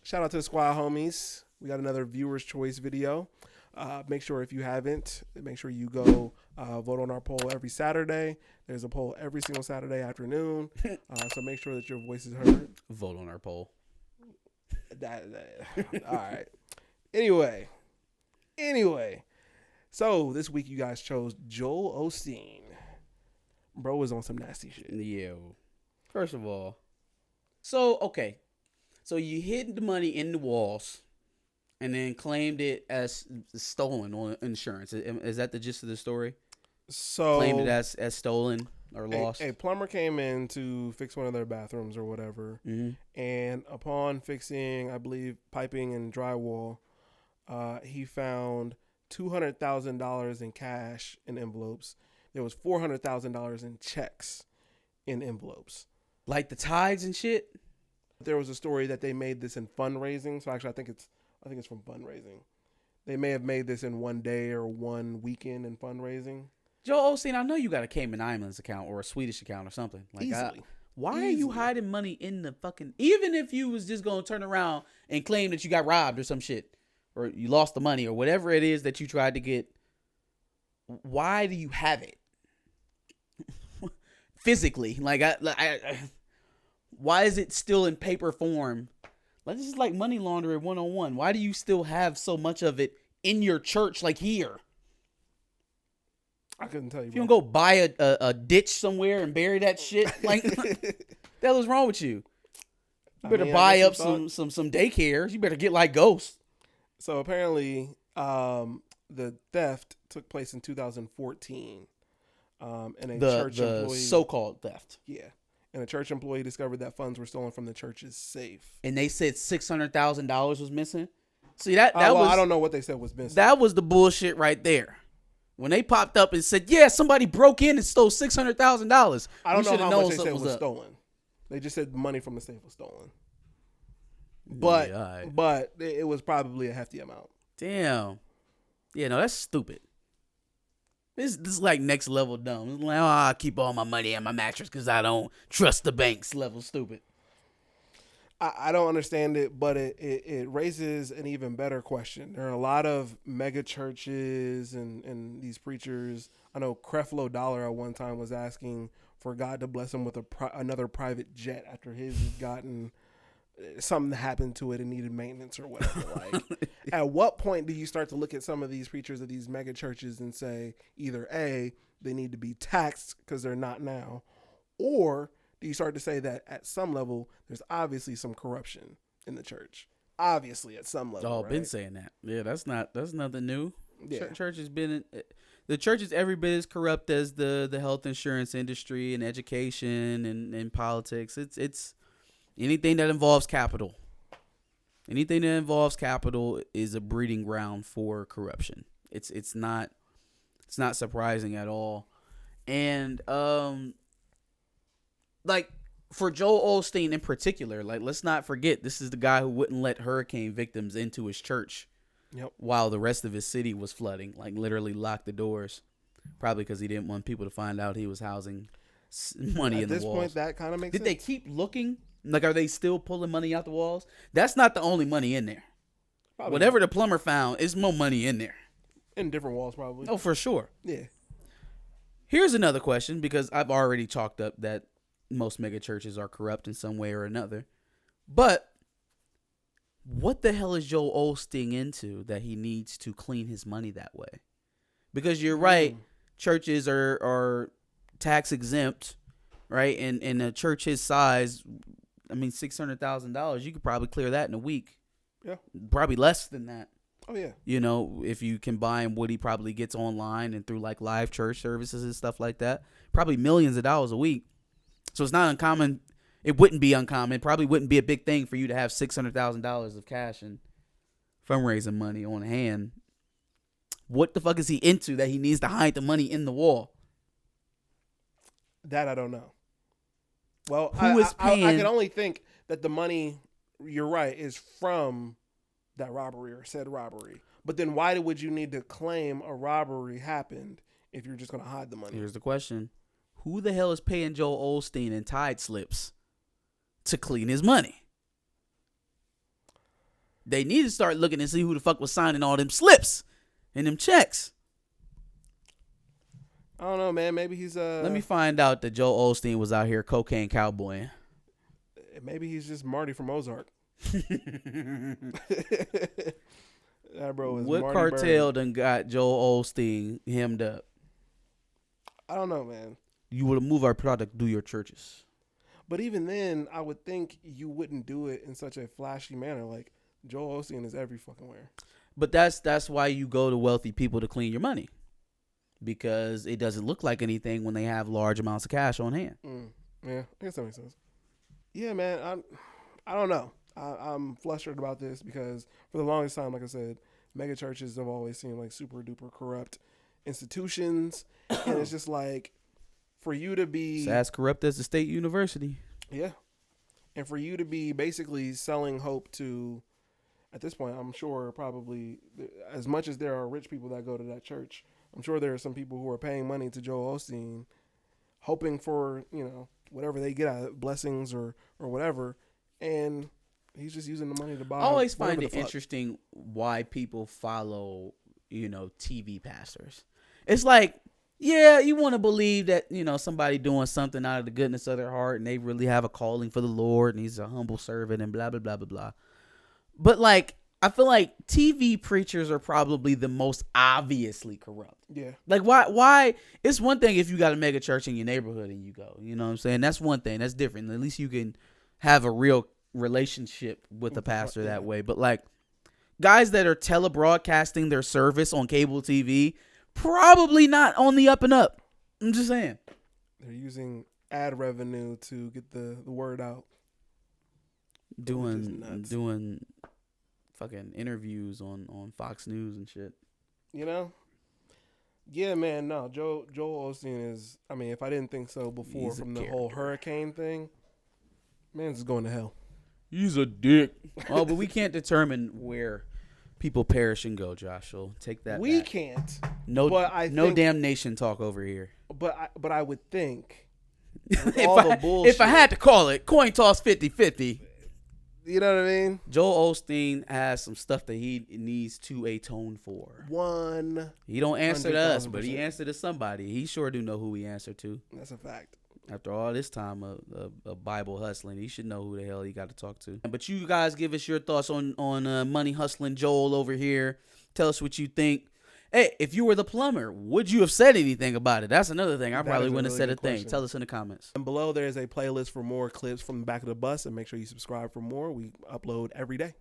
Shout out to the squad homies. We got another viewer's choice video. Make sure if you haven't, make sure you go vote on our poll every Saturday. There's a poll every single Saturday afternoon. So make sure that your voice is heard. Vote on our poll. All right. Anyway. So this week you guys chose Joel Osteen. Bro was on some nasty shit. Yeah. First of all, so you hid the money in the walls and then claimed it as stolen on insurance. Is that the gist of the story? So claimed it as stolen or lost. A plumber came in to fix one of their bathrooms or whatever, and upon fixing, I believe, piping and drywall, he found $200,000 in cash in envelopes. There was $400,000 in checks in envelopes, like the tithes and shit. There was a story that they made this in fundraising. So actually, I think it's from fundraising. They may have made this in one day or one weekend in fundraising. Joel Osteen, I know you got a Cayman Islands account or a Swedish account or something. Like, Easily. Why are you hiding money in the fucking... Even if you was just going to turn around and claim that you got robbed or some shit, or you lost the money or whatever it is that you tried to get, why do you have it? Physically. Why is it still in paper form? Like, this is like money laundering 101. Why do you still have so much of it in your church, like here? I couldn't tell you. If you don't go buy a ditch somewhere and bury that shit, like, the hell is wrong with you? You better buy up some daycares. You better get like Ghost. So apparently, the theft took place in 2014. And a church employee, so-called theft. Yeah. And a church employee discovered that funds were stolen from the church's safe. And they said $600,000 was missing. See, that was... I don't know what they said was missing. That was the bullshit right there. When they popped up and said, yeah, somebody broke in and stole $600,000. I don't know how much they said was stolen. They just said money from the safe was stolen. But it was probably a hefty amount. Damn. Yeah, no, that's stupid. This is like next level dumb. It's like, I keep all my money in my mattress because I don't trust the banks. Level stupid. I don't understand it, but it raises an even better question. There are a lot of mega churches and these preachers. I know Creflo Dollar at one time was asking for God to bless him with another private jet after his had gotten something happened to it and needed maintenance or whatever. Like, at what point do you start to look at some of these preachers of these mega churches and say either A, they need to be taxed because they're not now, or do you start to say that at some level there's obviously some corruption in the church? Obviously, at some level. Oh, right? Been saying that. Yeah, that's nothing new. Yeah. The church is every bit as corrupt as the health insurance industry and education and politics. It's anything that involves capital. Anything that involves capital is a breeding ground for corruption. It's not surprising at all. And like, for Joel Osteen in particular, like, let's not forget, this is the guy who wouldn't let hurricane victims into his church. Yep. While the rest of his city was flooding, like, literally locked the doors, probably because he didn't want people to find out he was housing money in the walls. At this point, that kind of makes sense. Did they keep looking? Like, are they still pulling money out the walls? That's not the only money in there. Probably whatever the plumber found, is more money in there. In different walls, probably. Oh, for sure. Yeah. Here's another question, because I've already chalked up that most mega churches are corrupt in some way or another. But what the hell is Joel Osteen into that he needs to clean his money that way? Because you're right, churches are tax exempt, right? And a church his size, I mean, $600,000, you could probably clear that in a week. Yeah. Probably less than that. Oh, yeah. You know, if you combine what he probably gets online and through like live church services and stuff like that, probably millions of dollars a week. So it's not uncommon. It wouldn't be uncommon. It probably wouldn't be a big thing for you to have $600,000 of cash and fundraising money on hand. What the fuck is he into that he needs to hide the money in the wall? That I don't know. Well, who is paying? I can only think that the money, you're right, is from that robbery or said robbery. But then why would you need to claim a robbery happened if you're just going to hide the money? Here's the question. Who the hell is paying Joel Osteen in tide slips to clean his money? They need to start looking and see who the fuck was signing all them slips and them checks. I don't know, man. Maybe he's Let me find out that Joel Osteen was out here cocaine cowboying. Maybe he's just Marty from Ozark. That bro is what Marty cartel Bird. done got Joel Osteen hemmed up? I don't know, man. You would move our product, do your churches. But even then, I would think you wouldn't do it in such a flashy manner. Like Joel Osteen is every fucking where. But that's why you go to wealthy people to clean your money, because it doesn't look like anything when they have large amounts of cash on hand. Yeah, I guess that makes sense. Yeah, man. I don't know. I'm flustered about this because for the longest time, like I said, mega churches have always seemed like super duper corrupt institutions, and it's just like for you to be It's as corrupt as the state university. Yeah. And for you to be basically selling hope to, at this point, I'm sure probably as much as there are rich people that go to that church, I'm sure there are some people who are paying money to Joel Osteen, hoping for, whatever they get out of it, blessings or whatever. And he's just using the money to buy. I always find it interesting why people follow, TV pastors. It's like, yeah, you want to believe that, somebody doing something out of the goodness of their heart and they really have a calling for the Lord and he's a humble servant and blah, blah, blah, blah, blah. But like, I feel like TV preachers are probably the most obviously corrupt. Yeah. Like why? It's one thing if you got a mega church in your neighborhood and you go, you know what I'm saying? That's one thing. That's different. At least you can have a real relationship with a pastor that way. But like guys that are telebroadcasting their service on cable TV, probably not on the up and up. I'm just saying. They're using ad revenue to get the word out. Doing fucking interviews on Fox News and shit. Yeah, man. No, Joel Osteen is. I mean, if I didn't think so before from the whole hurricane thing, man's going to hell. He's a dick. Oh, but we can't determine where people perish and go, Josh. So take that. We back. can't. No, but no damnation talk over here. But I would think. If I had to call it, coin toss 50-50. You know what I mean? Joel Osteen has some stuff that he needs to atone for. He don't answer to us, but he answered to somebody. He sure do know who he answered to. That's a fact. After all this time of Bible hustling, he should know who the hell he got to talk to. But you guys give us your thoughts on money hustling Joel over here. Tell us what you think. Hey, if you were the plumber, would you have said anything about it? That's another thing. I probably wouldn't have said a thing. Tell us in the comments. And below there is a playlist for more clips from the back of the bus, and make sure you subscribe for more. We upload every day.